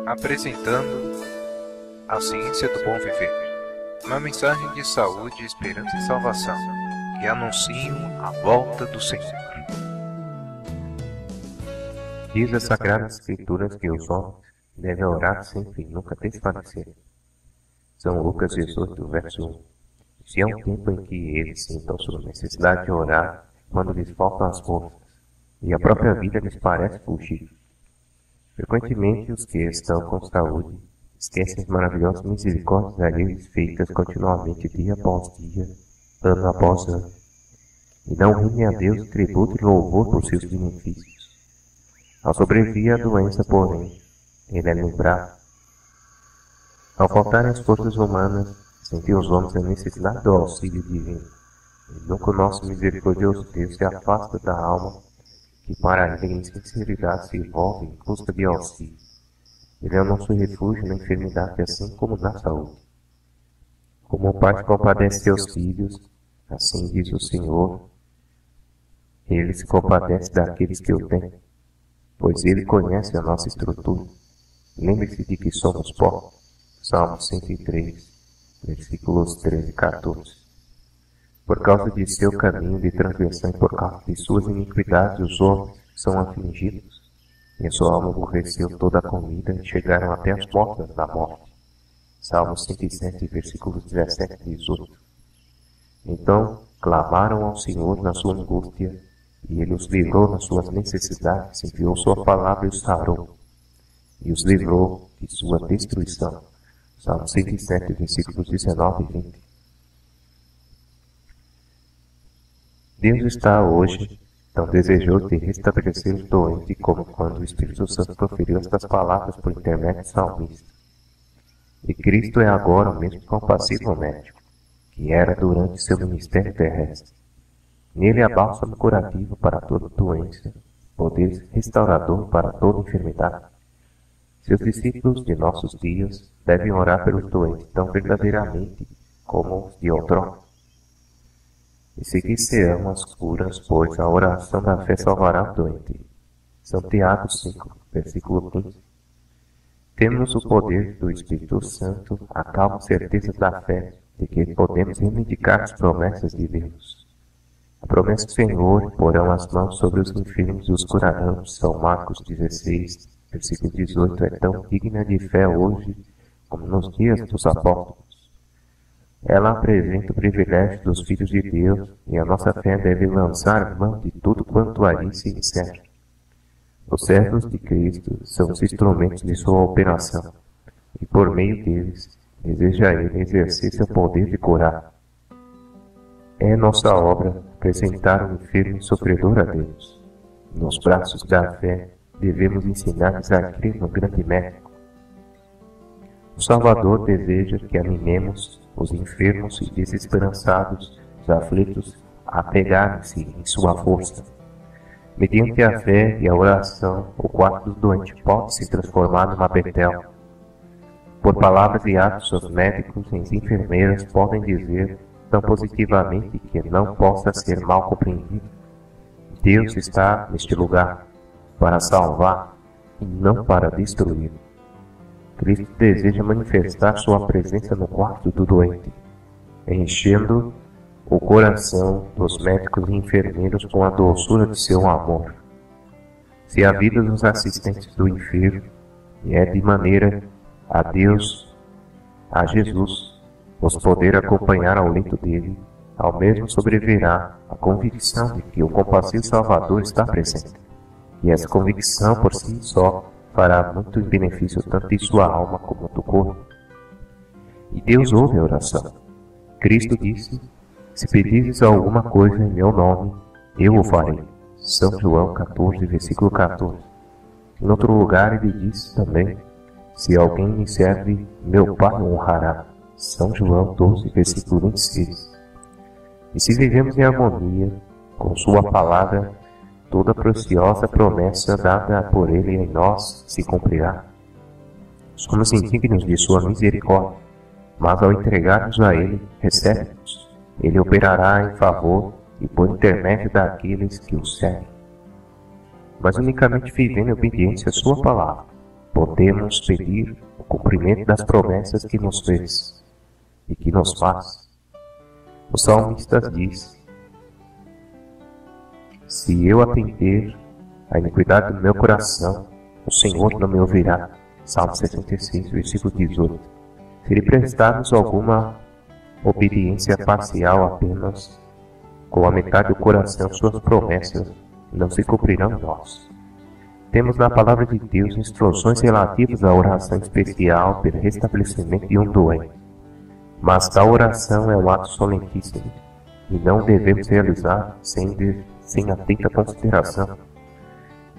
Apresentando a ciência do bom viver, uma mensagem de saúde, esperança e salvação, que anunciam a volta do Senhor. Diz as Sagradas Escrituras que os homens devem orar sempre e nunca desfalecer. São Lucas 18, verso 1. Se há um tempo em que eles sintam sua necessidade de orar, quando lhes faltam as forças, e a própria vida lhes parece fugir. Frequentemente, os que estão com saúde esquecem as maravilhosas misericórdias alheias feitas continuamente dia após dia, ano após ano, e não rendem a Deus tributo e louvor por seus benefícios. Ao sobreviver à doença, porém, ele é lembrado. Ao faltarem as forças humanas, sentem os homens a necessidade do auxílio divino, e nunca o nosso misericordioso Deus se afasta da alma que para ele em sinceridade se envolve em busca de auxílio. Ele é o nosso refúgio na enfermidade, assim como na saúde. Como o pai compadece seus filhos, assim diz o Senhor, ele se compadece daqueles que o têm, pois ele conhece a nossa estrutura. Lembre-se de que somos pó. Salmo 103, versículos 13 e 14. Por causa de seu caminho de transgressão e por causa de suas iniquidades, os homens são afligidos, e a sua alma aborreceu toda a comida e chegaram até as portas da morte. Salmo 107, versículos 17 e 18. Então clamaram ao Senhor na sua angústia, e ele os livrou nas suas necessidades, enviou sua palavra e os sarou, e os livrou de sua destruição. Salmo 107, versículos 19 e 20. Deus está hoje tão desejoso de restabelecer os doentes como quando o Espírito Santo proferiu estas palavras por intermédio do salmista. E Cristo é agora o mesmo compassivo médico, que era durante seu ministério terrestre. Nele há bálsamo curativo para toda doença, poder restaurador para toda enfermidade. Seus discípulos de nossos dias devem orar pelos doentes tão verdadeiramente como os de outrora. E seguir-se-ão as curas, pois a oração da fé salvará o doente. São Tiago 5, versículo 15. Temos o poder do Espírito Santo, a calma certeza da fé de que podemos reivindicar as promessas de Deus. A promessa do Senhor, porão as mãos sobre os enfermos e os curarão, São Marcos 16, versículo 18, é tão digna de fé hoje como nos dias dos apóstolos. Ela apresenta o privilégio dos filhos de Deus, e a nossa fé deve lançar mão de tudo quanto ali se insere. Os servos de Cristo são os instrumentos de sua operação, e por meio deles, deseja ele exercer seu poder de curar. É nossa obra apresentar o enfermo e sofredor a Deus. Nos braços da fé, devemos ensinar-lhes a crer no grande médico. O Salvador deseja que animemos os enfermos e desesperançados, os aflitos, a pegarem-se em sua força. Mediante a fé e a oração, o quarto do doente pode se transformar numa Betel. Por palavras e atos, os médicos e as enfermeiras podem dizer tão positivamente que não possa ser mal compreendido. Deus está neste lugar para salvar e não para destruir. Cristo deseja manifestar sua presença no quarto do doente, enchendo o coração dos médicos e enfermeiros com a doçura de seu amor. Se a vida dos assistentes do enfermo é de maneira a Deus, a Jesus, os poder acompanhar ao leito dele, ao mesmo sobrevirá a convicção de que o compassivo Salvador está presente. E essa convicção por si só fará muito benefício tanto de sua alma como do corpo. E Deus ouve a oração. Cristo disse, se pedires alguma coisa em meu nome, eu o farei. São João 14, versículo 14. Em outro lugar ele disse também, se alguém me serve, meu Pai o honrará. São João 12, versículo 26. E se vivemos em harmonia com sua palavra, toda preciosa promessa dada por ele em nós se cumprirá. Somos indignos de sua misericórdia, mas ao entregarmos a ele, recebe-nos. Ele operará em favor e por intermédio daqueles que o seguem. mas unicamente vivendo em obediência à sua palavra, podemos pedir o cumprimento das promessas que nos fez e que nos faz. O salmista diz: se eu atender à iniquidade do meu coração, o Senhor não me ouvirá. Salmo 66, versículo 18. Se lhe prestarmos alguma obediência parcial apenas, com a metade do coração, suas promessas não se cumprirão em nós. Temos na palavra de Deus instruções relativas à oração especial pelo restabelecimento de um doente. Mas tal oração é um ato solentíssimo e não devemos realizar sem atenta consideração.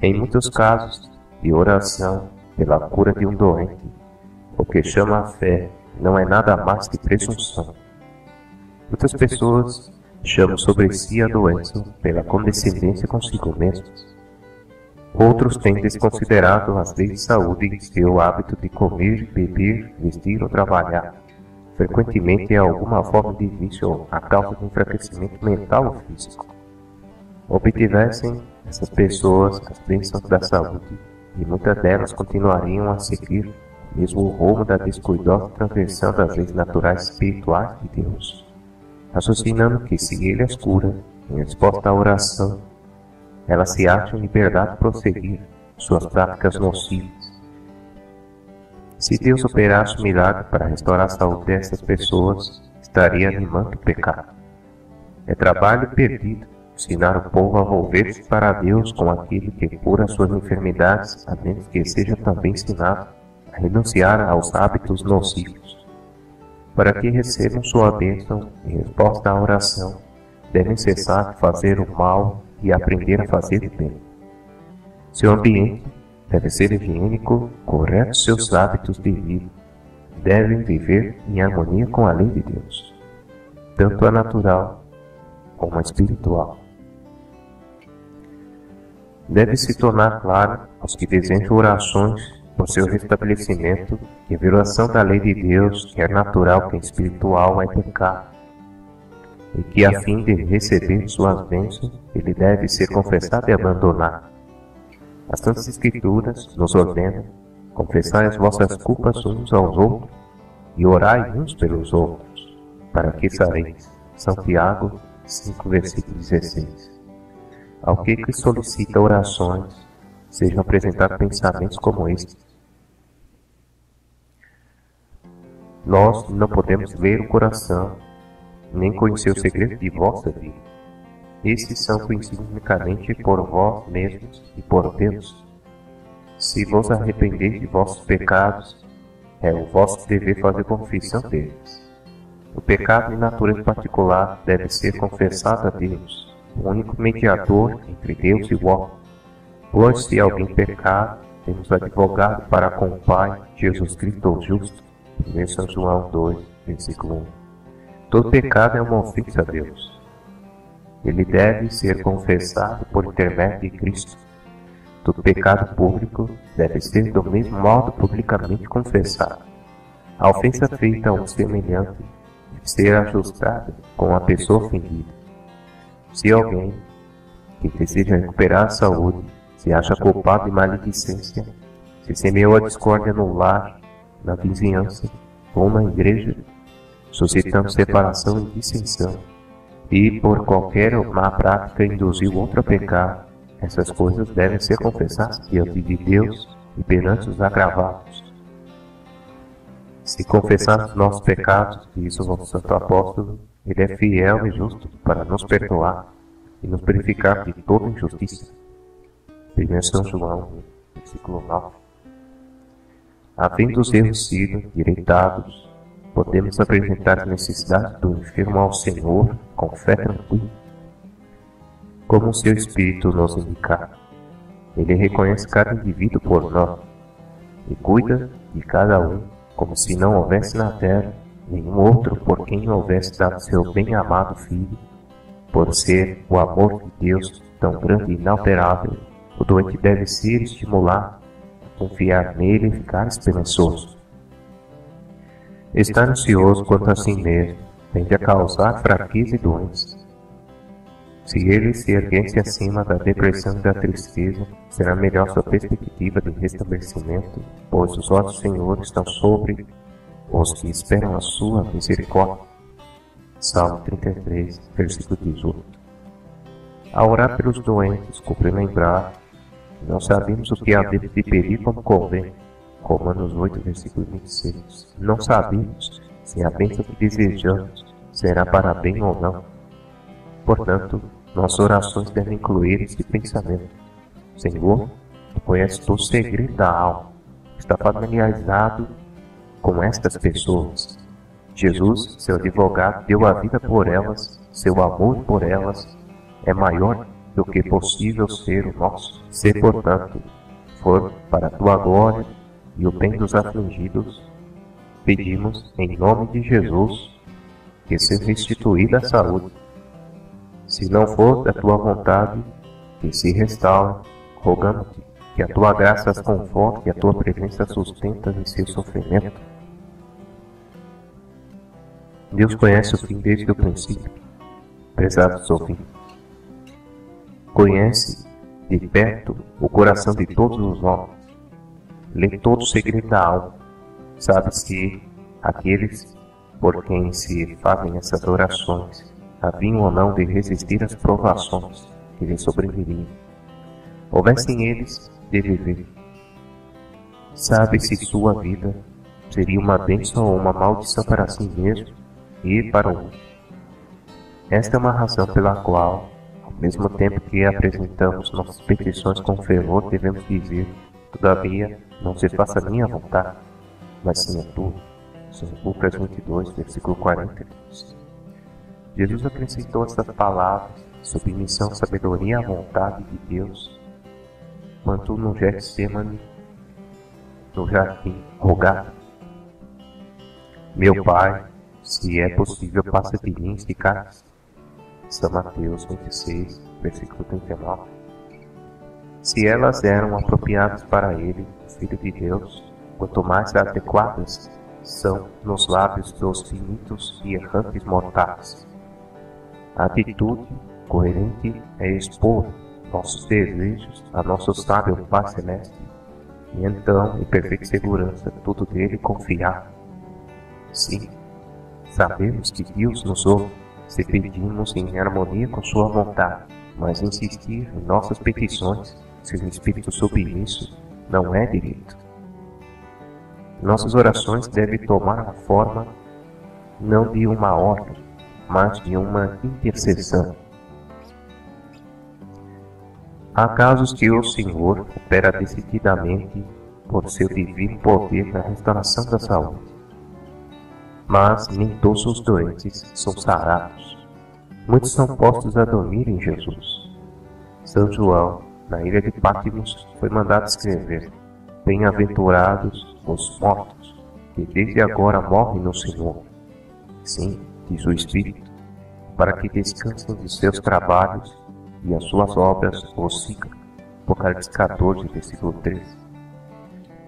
Em muitos casos de oração pela cura de um doente, o que chama a fé não é nada mais que presunção. Muitas pessoas chamam sobre si a doença pela condescendência consigo mesmos. Outros têm desconsiderado as leis de saúde e seu hábito de comer, beber, vestir ou trabalhar. Frequentemente é alguma forma de vício a causa de enfraquecimento mental ou físico. Obtivessem essas pessoas as bênçãos da saúde, e muitas delas continuariam a seguir mesmo o rumo da descuidosa transgressão das leis naturais espirituais de Deus, raciocinando que se Ele as cura, em resposta à oração, elas se acham em liberdade de prosseguir suas práticas nocivas. Se Deus operasse um milagre para restaurar a saúde dessas pessoas, estaria animando o pecado. É trabalho perdido ensinar o povo a volver-se para Deus com aquele que cura suas enfermidades, a menos que seja também ensinado a renunciar aos hábitos nocivos. Para que recebam sua bênção em resposta à oração, devem cessar de fazer o mal e aprender a fazer o bem. Seu ambiente deve ser higiênico, correto seus hábitos de vida, devem viver em harmonia com a lei de Deus, tanto a natural como a espiritual. Deve se tornar claro aos que desejam orações por seu restabelecimento que a violação da lei de Deus, quer natural quer espiritual, é pecado, e que a fim de receber suas bênçãos, ele deve ser confessado e abandonado. As Santas Escrituras nos ordenam: confessai as vossas culpas uns aos outros e orai uns pelos outros, para que sareis. São Tiago 5, versículo 16. Ao que solicita orações, sejam apresentados pensamentos como estes: nós não podemos ler o coração, nem conhecer o segredo de vossa vida. Esses são conhecidos unicamente por vós mesmos e por Deus. Se vos arrependeis de vossos pecados, é o vosso dever fazer confissão deles. O pecado de natureza particular deve ser confessado a Deus, o único mediador entre Deus e o homem. Pois se alguém pecar, temos advogado para com o Pai, Jesus Cristo o justo. 1 São João 2, versículo 1. Todo pecado é uma ofensa a Deus. Ele deve ser confessado por intermédio de Cristo. Todo pecado público deve ser do mesmo modo publicamente confessado. A ofensa feita a um semelhante deve ser ajustada com a pessoa ofendida. Se alguém que deseja recuperar a saúde se acha culpado de maledicência, se semeou a discórdia no lar, na vizinhança ou na igreja, suscitando separação e dissensão, e por qualquer má prática induziu outro a pecar, essas coisas devem ser confessadas diante de Deus e perante os agravados. Se confessarmos nossos pecados, diz o Santo Apóstolo, Ele é fiel e justo para nos perdoar e nos purificar de toda injustiça. 1 São João, versículo 9. Havendo os erros sido direitados, podemos apresentar as necessidades do enfermo ao Senhor com fé tranquila. Como o seu Espírito nos indicar, Ele reconhece cada indivíduo por nós e cuida de cada um como se não houvesse na terra nenhum outro por quem houvesse dado seu bem-amado Filho. Por ser o amor de Deus tão grande e inalterável, o doente deve ser estimulado a confiar nele e ficar esperançoso. Estar ansioso quanto a si mesmo tende a causar fraqueza e doença. Se ele se erguesse acima da depressão e da tristeza, será melhor sua perspectiva de restabelecimento, pois os olhos do Senhor estão sobre os que esperam a sua misericórdia. Salmo 33, versículo 18. Ao orar pelos doentes, cumpre lembrar que não sabemos o que havemos de pedir como convém. Romanos 8, versículo 26. Não sabemos se a bênção que desejamos será para bem ou não. Portanto, nossas orações devem incluir este pensamento: Senhor, tu conheces todo o segredo da alma, está familiarizado com estas pessoas. Jesus, seu advogado, deu a vida por elas, seu amor por elas é maior do que possível ser o nosso. Se, portanto, for para a tua glória e o bem dos afligidos, pedimos, em nome de Jesus, que seja restituída a saúde. Se não for da tua vontade, que se restaure, rogando-te que a tua graça as conforte e a tua presença sustenta em seu sofrimento. Deus conhece o fim desde o princípio, prezados ouvintes. Conhece de perto o coração de todos os homens. Lê todo o segredo da alma. Sabe se aqueles por quem se fazem essas orações haviam ou não de resistir às provações que lhes sobreviriam. Houvessem eles de viver. Sabe se sua vida seria uma bênção ou uma maldição para si mesmo e para o mundo. Esta é uma razão pela qual, ao mesmo tempo que apresentamos nossas petições com fervor, devemos dizer: todavia, não se faça a minha vontade, mas sim a tua. São Lucas 22, versículo 42. Jesus acrescentou estas palavras: submissão, sabedoria à vontade de Deus, quanto no Getsemane, no jardim, rogar: meu Pai, se é possível, passa de mim este cálice. São Mateus 26, versículo 39. Se elas eram apropriadas para ele, o Filho de Deus, quanto mais adequadas são nos lábios dos finitos e errantes mortais. A atitude coerente é expor nossos desejos a nosso sábio Pai Celeste, e então, em perfeita segurança, tudo dele confiar. Sim, sabemos que Deus nos ouve se pedimos em harmonia com sua vontade, mas insistir em nossas petições, se o espírito submisso, não é direito. Nossas orações devem tomar a forma não de uma ordem, mas de uma intercessão. Há casos que o Senhor opera decididamente por seu divino poder na restauração da saúde, mas nem todos os doentes são sarados. Muitos são postos a dormir em Jesus. São João, na ilha de Patmos, foi mandado escrever: bem-aventurados os mortos, que desde agora morrem no Senhor. Sim, diz o Espírito, para que descansem de seus trabalhos e as suas obras os sigam. Apocalipse 14, versículo 13.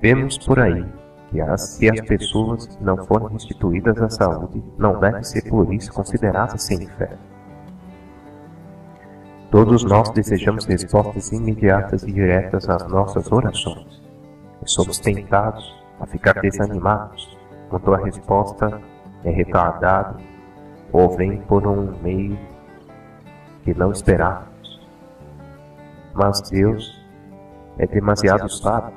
Vemos por aí que se as pessoas não forem restituídas à saúde, não devem ser por isso consideradas sem fé. Todos nós desejamos respostas imediatas e diretas às nossas orações, e somos tentados a ficar desanimados quando a resposta é retardada ou vem por um meio que não esperávamos. Mas Deus é demasiado sábio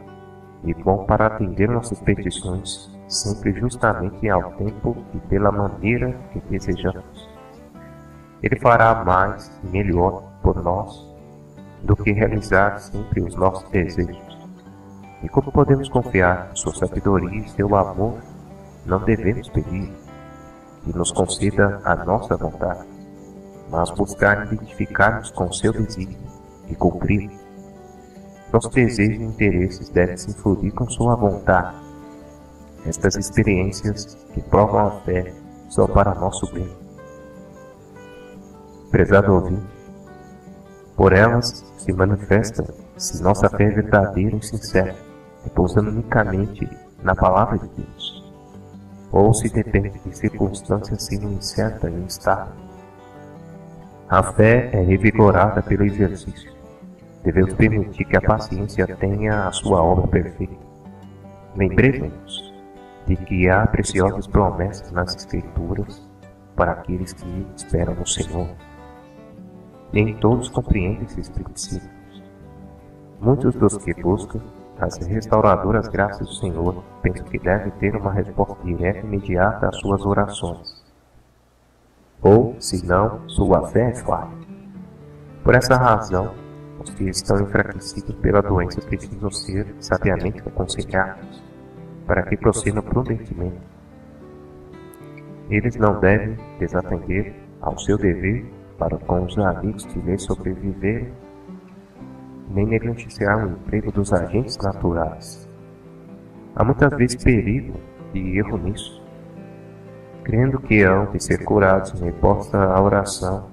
e bom para atender nossas petições, sempre justamente ao tempo e pela maneira que desejamos. Ele fará mais e melhor por nós do que realizar sempre os nossos desejos. E como podemos confiar em sua sabedoria e seu amor, não devemos pedir que nos conceda a nossa vontade, mas buscar identificar-nos com seu desígnio e cumprir. Nossos desejos e interesses devem se fundir com sua vontade. Estas experiências que provam a fé são para nosso bem. Prezado ouvinte, por elas se manifesta se nossa fé é verdadeira e sincera, repousando unicamente na palavra de Deus, ou se depende de circunstâncias sendo incertas e instáveis. A fé é revigorada pelo exercício. Devemos permitir que a paciência tenha a sua obra perfeita. Lembremos-nos de que há preciosas promessas nas Escrituras para aqueles que esperam no Senhor. Nem todos compreendem esses princípios. Muitos dos que buscam as restauradoras graças do Senhor pensam que devem ter uma resposta direta e imediata às suas orações. Ou, se não, sua fé é falha. Por essa razão, os que estão enfraquecidos pela doença precisam ser sabiamente aconselhados para que procedam prudentemente. Eles não devem desatender ao seu dever para com os amigos que lhes sobreviverem, nem negligenciar o emprego dos agentes naturais. Há muitas vezes perigo e erro nisso. Crendo que hão de ser curados em resposta à oração,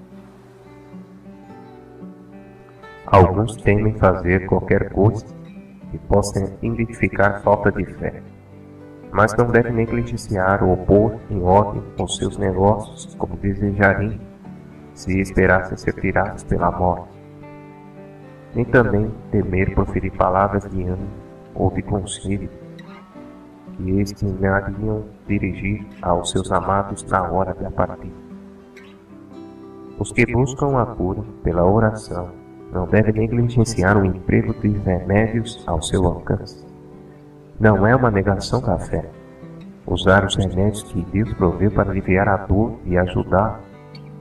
alguns temem fazer qualquer coisa que possa identificar falta de fé, mas não devem negligenciar ou pôr em ordem os seus negócios como desejariam se esperassem ser tirados pela morte. Nem também temer proferir palavras de ânimo ou de conselho que destinariam dirigir aos seus amados na hora da partida. Os que buscam a cura pela oração não devem negligenciar o emprego de remédios ao seu alcance. Não é uma negação da fé usar os remédios que Deus proveu para aliviar a dor e ajudar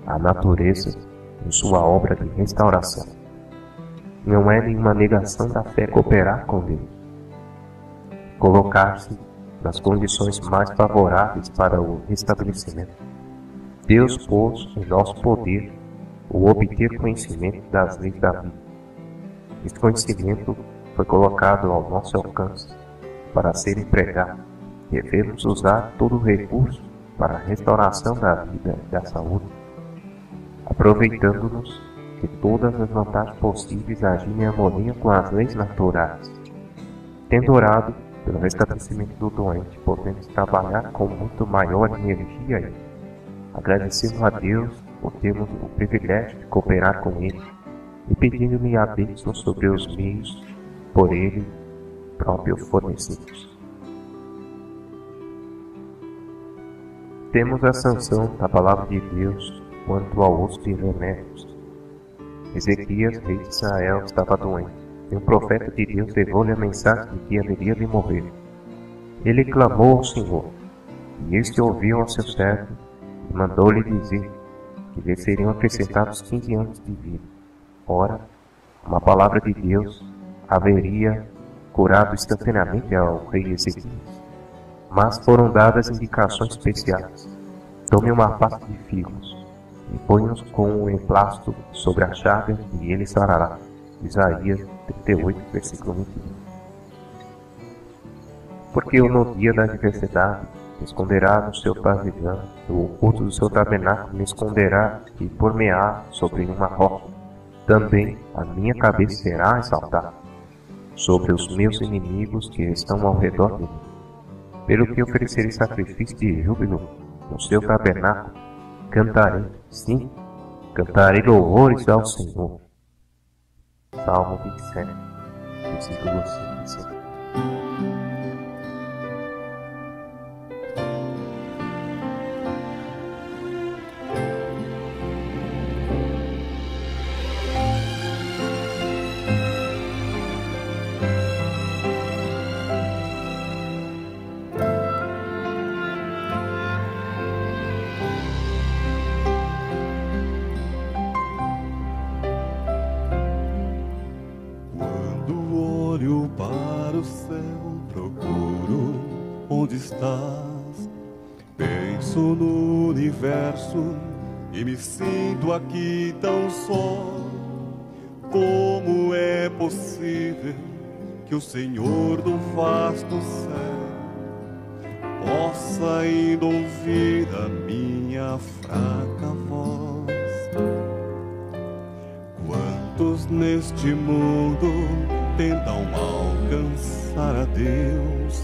a natureza em sua obra de restauração. Não é nenhuma negação da fé cooperar com Deus, colocar-se nas condições mais favoráveis para o restabelecimento. Deus pôs em nosso poder o obter conhecimento das leis da vida. Este conhecimento foi colocado ao nosso alcance para ser empregado. Devemos usar todo o recurso para a restauração da vida e da saúde, aproveitando-nos de todas as vantagens possíveis agindo em harmonia com as leis naturais. Tendo orado pelo restabelecimento do doente, podemos trabalhar com muito maior energia e agradecendo a Deus por termos o privilégio de cooperar com Ele e pedindo-lhe a bênção sobre os meios por Ele próprio fornecidos. Temos a sanção da palavra de Deus quanto ao uso de remédios. Ezequias, rei de Israel, estava doente, e um profeta de Deus levou-lhe a mensagem de que haveria de morrer. Ele clamou ao Senhor, e este ouviu ao seu servo, e mandou-lhe dizer que lhe seriam acrescentados 15 anos de vida. Ora, uma palavra de Deus haveria curado instantaneamente ao rei Ezequias. Mas foram dadas indicações especiais. Tome uma pasta de figos e ponha-os com o emplasto sobre a chaga e ele sarará. Isaías 38, versículo 21. Porque eu no dia da adversidade me esconderá no seu pavilhão, no oculto do seu tabernáculo me esconderá e por-me-á sobre uma rocha. Também a minha cabeça será exaltada sobre os meus inimigos que estão ao redor de mim. Pelo que oferecerei sacrifício de júbilo no seu tabernáculo, cantarei, sim, cantarei louvores ao Senhor. Salmo 27, versículo 5 e 6. Para o céu procuro onde estás. Penso no universo e me sinto aqui tão só. Como é possível que o Senhor do vasto céu possa ainda ouvir a minha fraca voz? Quantos neste mundo tentam alcançar a Deus?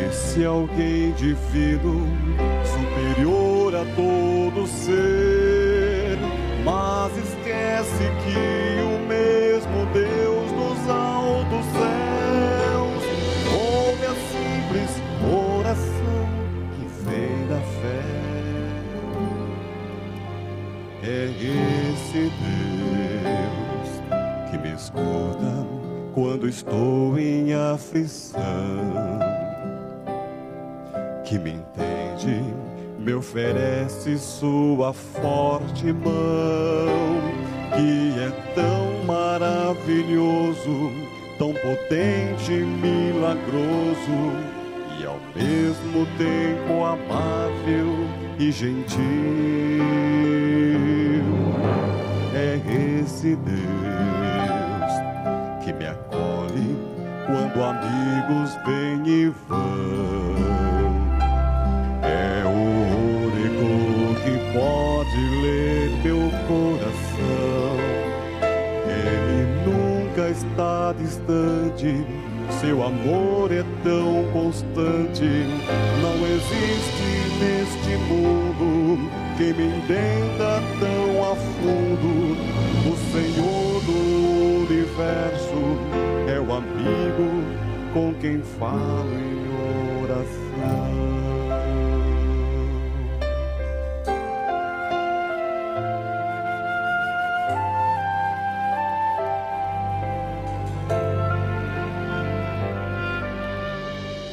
Esse alguém divino, superior a todo ser, mas esquece que o mesmo Deus dos altos céus ouve a simples oração que vem da fé. É esse Deus que me escuta quando estou em aflição, que me entende, me oferece sua forte mão, que é tão maravilhoso, tão potente e milagroso, e ao mesmo tempo amável e gentil. É esse Deus que me acolhe quando amigos vêm e vão. É o único que pode ler meu coração. Ele nunca está distante, seu amor é tão constante. Não existe neste mundo quem me entenda tão a fundo. O Senhor do universo é o amigo com quem falo em oração.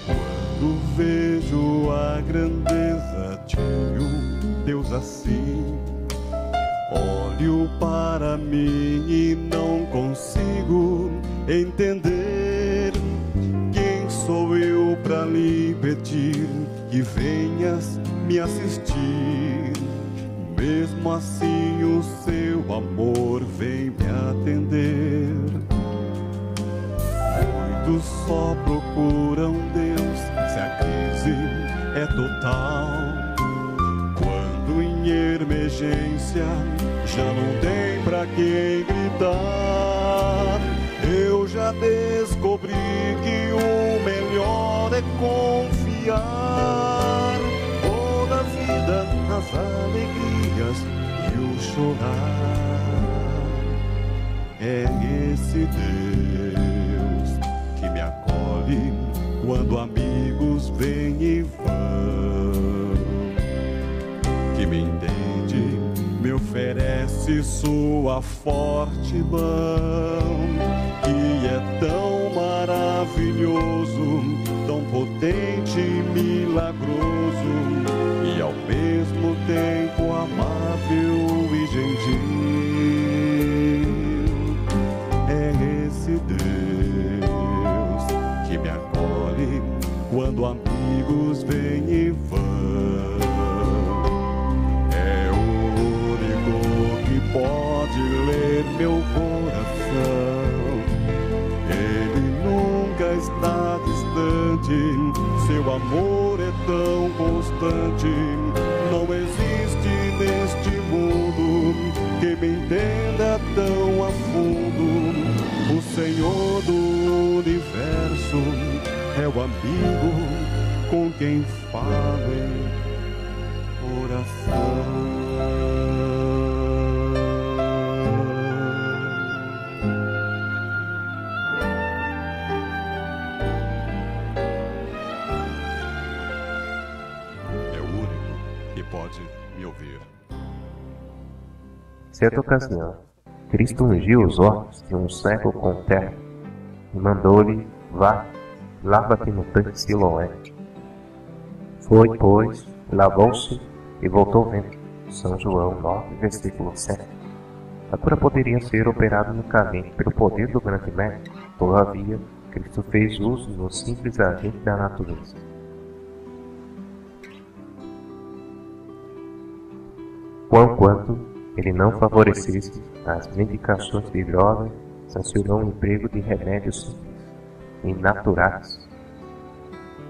Quando vejo a grandeza de um Deus assim, olho para mim e não consigo entender quem sou eu para lhe pedir que venhas me assistir. Mesmo assim o seu amor vem me atender. Muitos só procuram Deus se a crise é total. Quando em emergência já não tem pra quem gritar. Eu já descobri que o melhor é confiar. Toda a vida nas alegrias e o chorar. É esse Deus que me acolhe quando amigos vêm e vão, que me entende, me oferece sua forte mão, que é tão maravilhoso, tão potente e milagroso, e ao mesmo tempo amável e gentil. É esse Deus que me acolhe quando amigos vêm e vão. É o único que pode ler meu coração. Ele nunca está distante, seu amor é tão constante. Não existe neste mundo quem me entenda tão a fundo. O Senhor do universo é o amigo com quem falo em oração. É o único que pode me ouvir. Certa ocasião, Cristo ungiu os olhos de um cego com terra e mandou-lhe: vá, lava-te no tanque Siloé. Foi, pois, lavou-se e voltou vendo. São João 9, versículo 7. A cura poderia ser operada unicamente pelo poder do grande médico. Todavia, Cristo fez uso do simples agente da natureza. Quanto ele não favorecesse as medicações milagrosas, sancionou o emprego de remédios simples e naturais.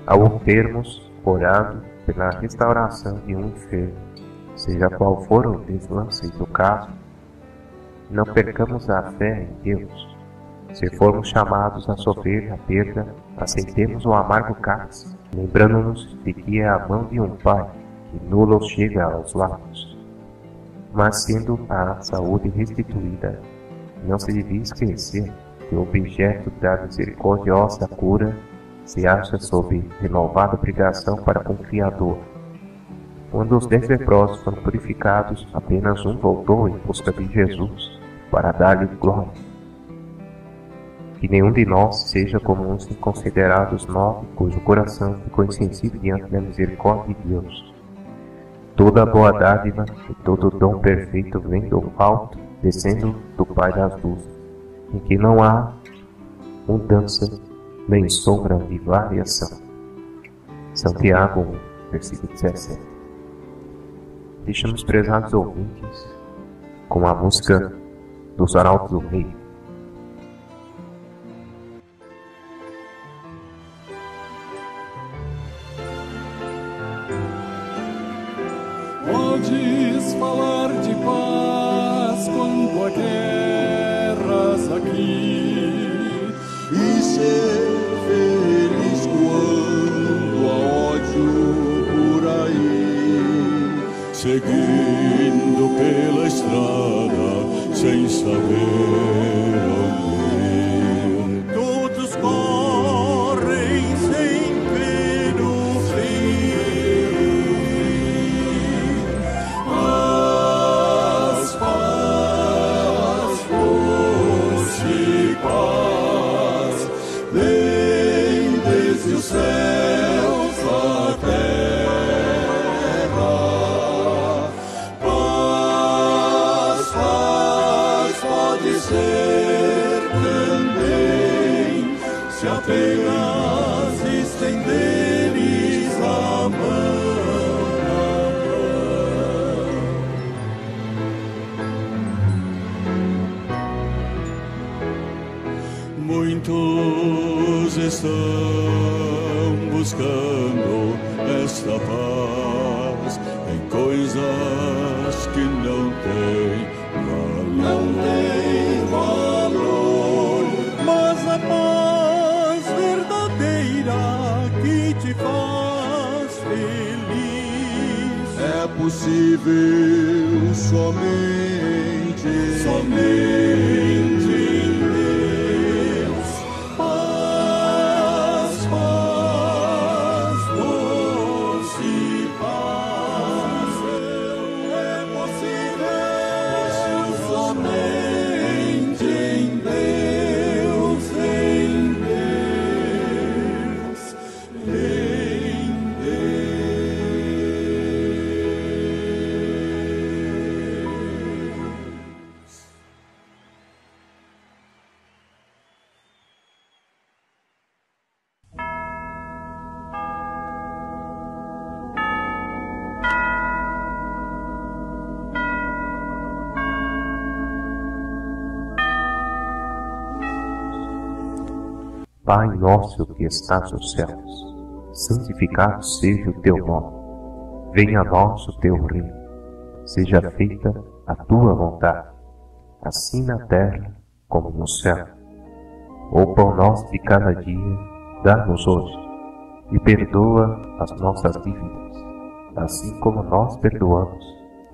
Ao termos orado pela restauração de um enfermo, seja qual for o deslance do caso, não percamos a fé em Deus. Se formos chamados a sofrer a perda, aceitemos o amargo cálice, lembrando-nos de que é a mão de um Pai que nulo chega aos lábios. Mas sendo a saúde restituída, não se devia esquecer que o objeto da misericordiosa cura se acha sob renovada obrigação para com o Criador. Quando os 10 leprosos foram purificados, apenas um voltou em busca de Jesus para dar-lhe glória. Que nenhum de nós seja como uns inconsiderados 9, cujo coração ficou insensível diante da misericórdia de Deus. Toda a boa dádiva e todo o dom perfeito vem do alto, descendo do Pai das luzes, em que não há mudança nem sombra de variação. Santiago 1, versículo 17. Deixamos, prezados ouvintes, com a música dos Arautos do Rei. Podes falar de paz quando há guerras aqui e ser feliz quando há ódio por aí, seguindo pela estrada sem saber onde ir. Todos correm sem ver o fim. Paz, paz, doce paz, vem desde os céus à terra. Paz, paz, pode ser também, se apenas estenderes a mão. Muitos estão buscando esta paz em coisas que não têm valor, mas a paz verdadeira que te faz feliz é possível somente em Deus. Paz, paz, doce paz, é possível somente em Deus, em Deus, em Deus. Pai nosso que estás nos céus, santificado seja o teu nome. Venha a nós o teu reino. Seja feita a tua vontade, assim na terra como no céu. O pão nosso de cada dia, dá-nos hoje, e perdoa as nossas dívidas, assim como nós perdoamos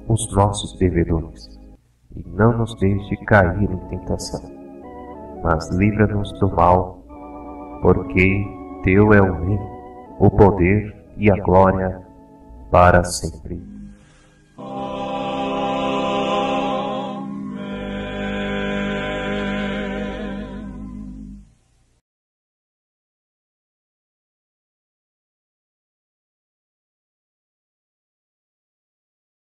os nossos devedores. E não nos deixe cair em tentação, mas livra-nos do mal, porque teu é o reino, o poder e a glória para sempre.